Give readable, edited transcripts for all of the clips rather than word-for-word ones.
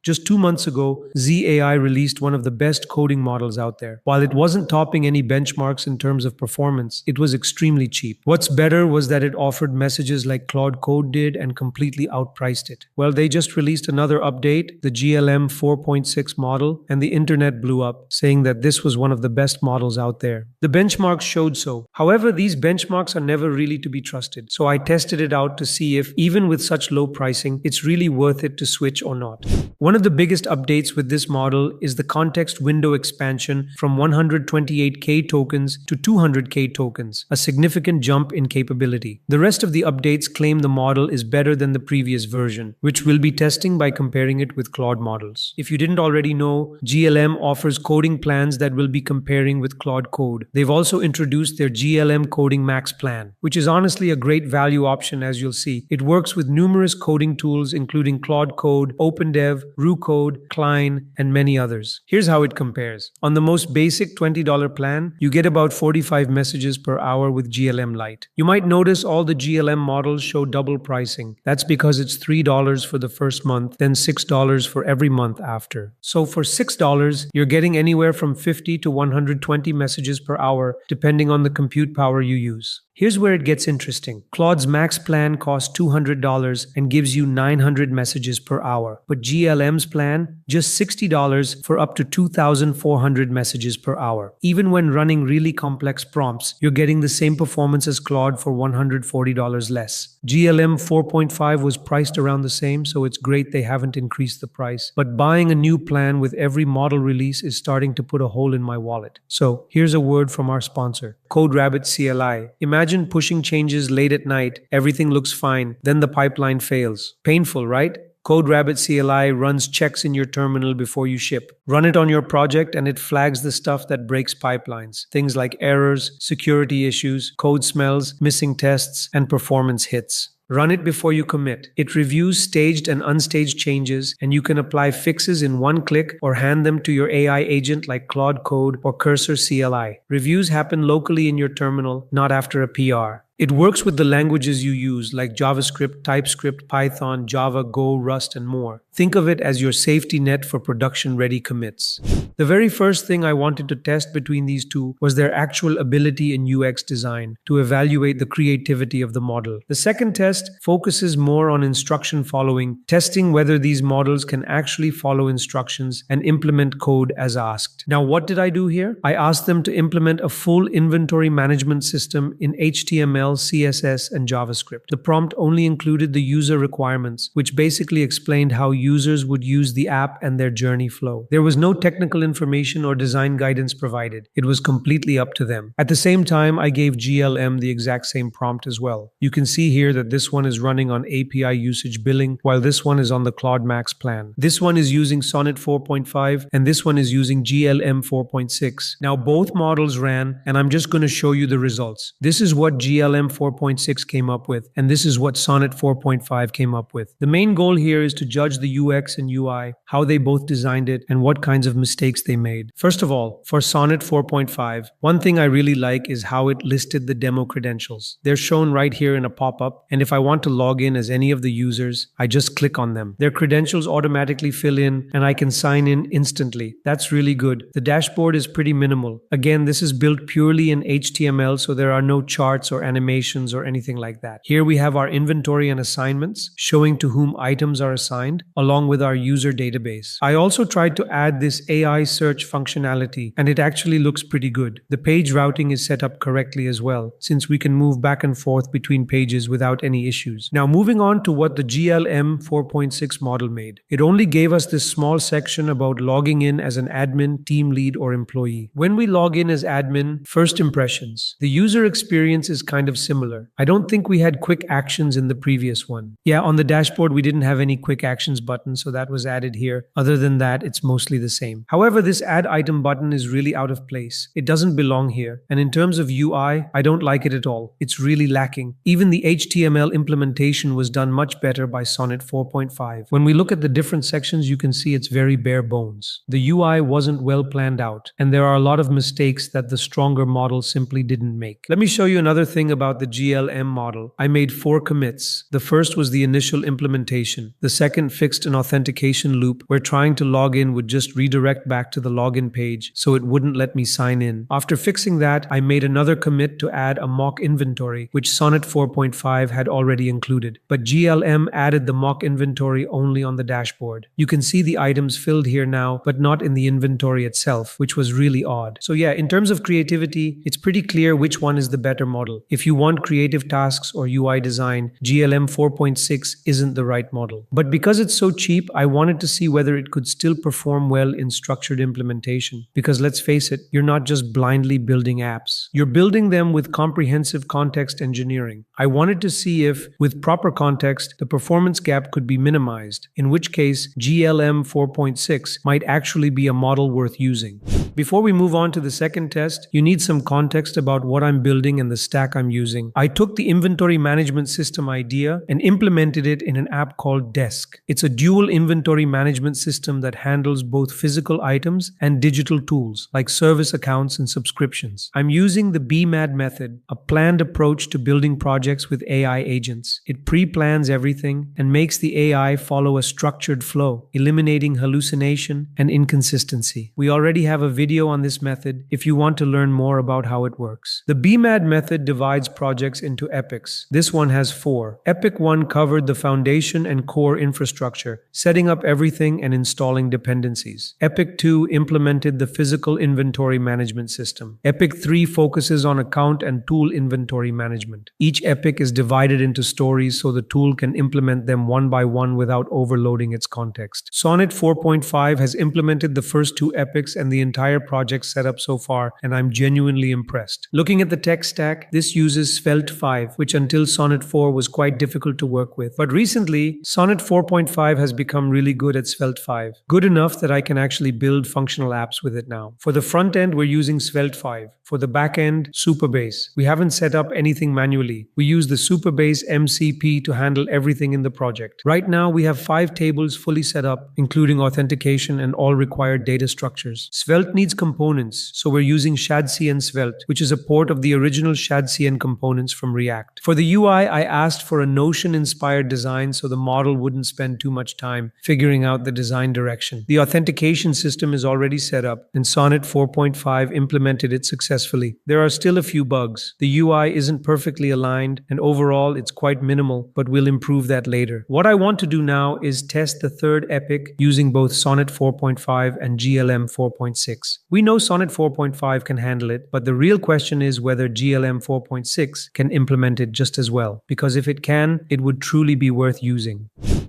Just 2 months ago, ZAI released one of the best coding models out there. While it wasn't topping any benchmarks in terms of performance, it was extremely cheap. What's better was that it offered messages like Claude Code did and completely outpriced it. Well, they just released another update, the GLM 4.6 model, and the internet blew up, saying that this was one of the best models out there. The benchmarks showed so. However, these benchmarks are never really to be trusted, so I tested it out to see if, even with such low pricing, it's really worth it to switch or not. One of the biggest updates with this model is the context window expansion from 128K tokens to 200K tokens, a significant jump in capability. The rest of the updates claim the model is better than the previous version, which we'll be testing by comparing it with Claude models. If you didn't already know, GLM offers coding plans that we'll be comparing with Claude Code. They've also introduced their GLM Coding Max plan, which is honestly a great value option, as you'll see. It works with numerous coding tools including Claude Code, OpenDev, RuCode, Klein, and many others. Here's how it compares. On the most basic $20 plan, you get about 45 messages per hour with GLM Lite. You might notice all the GLM models show double pricing. That's because it's $3 for the first month, then $6 for every month after. So for $6, you're getting anywhere from 50 to 120 messages per hour, depending on the compute power you use. Here's where it gets interesting. Claude's max plan costs $200 and gives you 900 messages per hour, but GLM's plan, just $60 for up to 2,400 messages per hour. Even when running really complex prompts, you're getting the same performance as Claude for $140 less. GLM 4.5 was priced around the same, so it's great they haven't increased the price. But buying a new plan with every model release is starting to put a hole in my wallet. So here's a word from our sponsor, CodeRabbit CLI. Imagine pushing changes late at night, everything looks fine, then the pipeline fails. Painful, right? CodeRabbit CLI runs checks in your terminal before you ship. Run it on your project and it flags the stuff that breaks pipelines. Things like errors, security issues, code smells, missing tests, and performance hits. Run it before you commit. It reviews staged and unstaged changes, and you can apply fixes in one click or hand them to your AI agent like Claude Code or Cursor CLI. Reviews happen locally in your terminal, not after a PR. It works with the languages you use like JavaScript, TypeScript, Python, Java, Go, Rust, and more. Think of it as your safety net for production-ready commits. The very first thing I wanted to test between these two was their actual ability in UX design to evaluate the creativity of the model. The second test focuses more on instruction following, testing whether these models can actually follow instructions and implement code as asked. Now, what did I do here? I asked them to implement a full inventory management system in HTML, CSS, and JavaScript. The prompt only included the user requirements, which basically explained how users would use the app and their journey flow. There was no technical information or design guidance provided. It was completely up to them. At the same time, I gave GLM the exact same prompt as well. You can see here that this one is running on API usage billing, while this one is on the Claude Max plan. This one is using Sonnet 4.5, and this one is using GLM 4.6. Now, both models ran, and I'm just going to show you the results. This is what GLM 4.6 came up with, and this is what Sonnet 4.5 came up with. The main goal here is to judge the UX and UI, how they both designed it, and what kinds of mistakes they made. First of all, for Sonnet 4.5, one thing I really like is how it listed the demo credentials. They're shown right here in a pop-up, and if I want to log in as any of the users, I just click on them. Their credentials automatically fill in, and I can sign in instantly. That's really good. The dashboard is pretty minimal. Again, this is built purely in HTML, so there are no charts or animations or anything like that. Here we have our inventory and assignments, showing to whom items are assigned, along with our user database. I also tried to add this AI search functionality, and it actually looks pretty good. The page routing is set up correctly as well, since we can move back and forth between pages without any issues. Now, moving on to what the GLM 4.6 model made. It only gave us this small section about logging in as an admin, team lead, or employee. When we log in as admin, first impressions. The user experience is kind of similar. I don't think we had quick actions in the previous one. Yeah, on the dashboard, we didn't have any quick actions button, so that was added here. Other than that, it's mostly the same. However, this add item button is really out of place. It doesn't belong here. And in terms of UI, I don't like it at all. It's really lacking. Even the HTML implementation was done much better by Sonnet 4.5. When we look at the different sections, you can see it's very bare bones. The UI wasn't well planned out, and there are a lot of mistakes that the stronger model simply didn't make. Let me show you another thing about the GLM model. I made 4 commits. The first was the initial implementation. The second fixed fixed an authentication loop where trying to log in would just redirect back to the login page, so it wouldn't let me sign in. After fixing that, I made another commit to add a mock inventory, which Sonnet 4.5 had already included. But GLM added the mock inventory only on the dashboard. You can see the items filled here now, but not in the inventory itself, which was really odd. So yeah, in terms of creativity, it's pretty clear which one is the better model. If you want creative tasks or UI design, GLM 4.6 isn't the right model. But because it's so cheap, I wanted to see whether it could still perform well in structured implementation. Because let's face it, you're not just blindly building apps. You're building them with comprehensive context engineering. I wanted to see if, with proper context, the performance gap could be minimized, in which case GLM 4.6 might actually be a model worth using. Before we move on to the second test, you need some context about what I'm building and the stack I'm using. I took the inventory management system idea and implemented it in an app called Desk. It's a dual inventory management system that handles both physical items and digital tools like service accounts and subscriptions. I'm using the BMAD method, a planned approach to building projects with AI agents. It pre-plans everything and makes the AI follow a structured flow, eliminating hallucination and inconsistency. We already have a video on this method if you want to learn more about how it works. The BMAD method divides projects into epics. This one has 4. Epic 1 covered the foundation and core infrastructure, setting up everything and installing dependencies. Epic 2 implemented the physical inventory management system. Epic 3 focuses on account and tool inventory management. Each epic is divided into stories so the tool can implement them one by one without overloading its context. Sonnet 4.5 has implemented the first 2 epics and the entire project setup so far, and I'm genuinely impressed. Looking at the tech stack, this uses Svelte 5, which until Sonnet 4 was quite difficult to work with. But recently, Sonnet 4.5 has become really good at Svelte 5. Good enough that I can actually build functional apps with it now. For the front end, we're using Svelte 5. For the back end, Superbase. We haven't set up anything manually. We use the Superbase MCP to handle everything in the project. Right now, we have 5 tables fully set up, including authentication and all required data structures. Svelte needs components, so we're using ShadCN Svelte, which is a port of the original ShadCN components from React. For the UI, I asked for a Notion-inspired design so the model wouldn't spend too much time figuring out the design direction. The authentication system is already set up, and Sonnet 4.5 implemented it successfully. There are still a few bugs. The UI isn't perfectly aligned, and overall, it's quite minimal, but we'll improve that later. What I want to do now is test the third epic using both Sonnet 4.5 and GLM 4.6. We know Sonnet 4.5 can handle it, but the real question is whether GLM 4.6 can implement it just as well, because if it can, it would truly be worth using.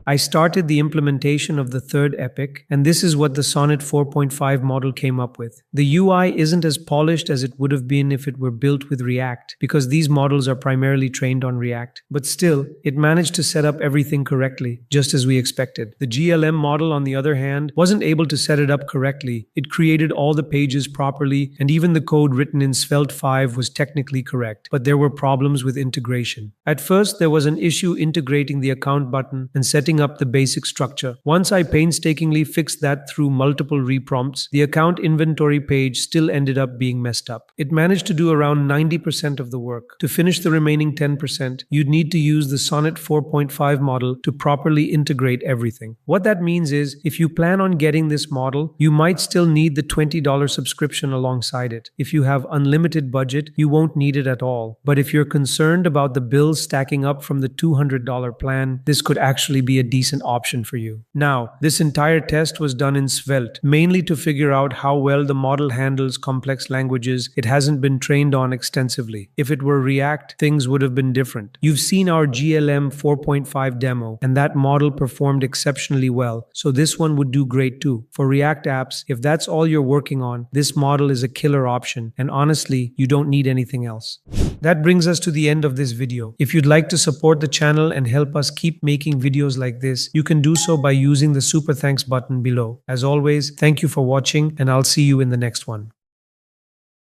I started the implementation of the third epic, and this is what the Sonnet 4.5 model came up with. The UI isn't as polished as it would have been if it were built with React, because these models are primarily trained on React. But still, it managed to set up everything correctly, just as we expected. The GLM model, on the other hand, wasn't able to set it up correctly. It created all the pages properly, and even the code written in Svelte 5 was technically correct, but there were problems with integration. At first, there was an issue integrating the account button and setting up the basic structure. Once I painstakingly fixed that through multiple reprompts, the account inventory page still ended up being messed up. It managed to do around 90% of the work. To finish the remaining 10%, you'd need to use the Sonnet 4.5 model to properly integrate everything. What that means is, if you plan on getting this model, you might still need the $20 subscription alongside it. If you have unlimited budget, you won't need it at all. But if you're concerned about the bills stacking up from the $200 plan, this could actually be a decent option for you. Now, this entire test was done in Svelte, mainly to figure out how well the model handles complex languages it hasn't been trained on extensively. If it were React, things would have been different. You've seen our GLM 4.5 demo, and that model performed exceptionally well, so this one would do great too. For React apps, if that's all you're working on, this model is a killer option, and honestly, you don't need anything else. That brings us to the end of this video. If you'd like to support the channel and help us keep making videos like this, you can do so by using the super thanks button below. As always, thank you for watching, and I'll see you in the next one.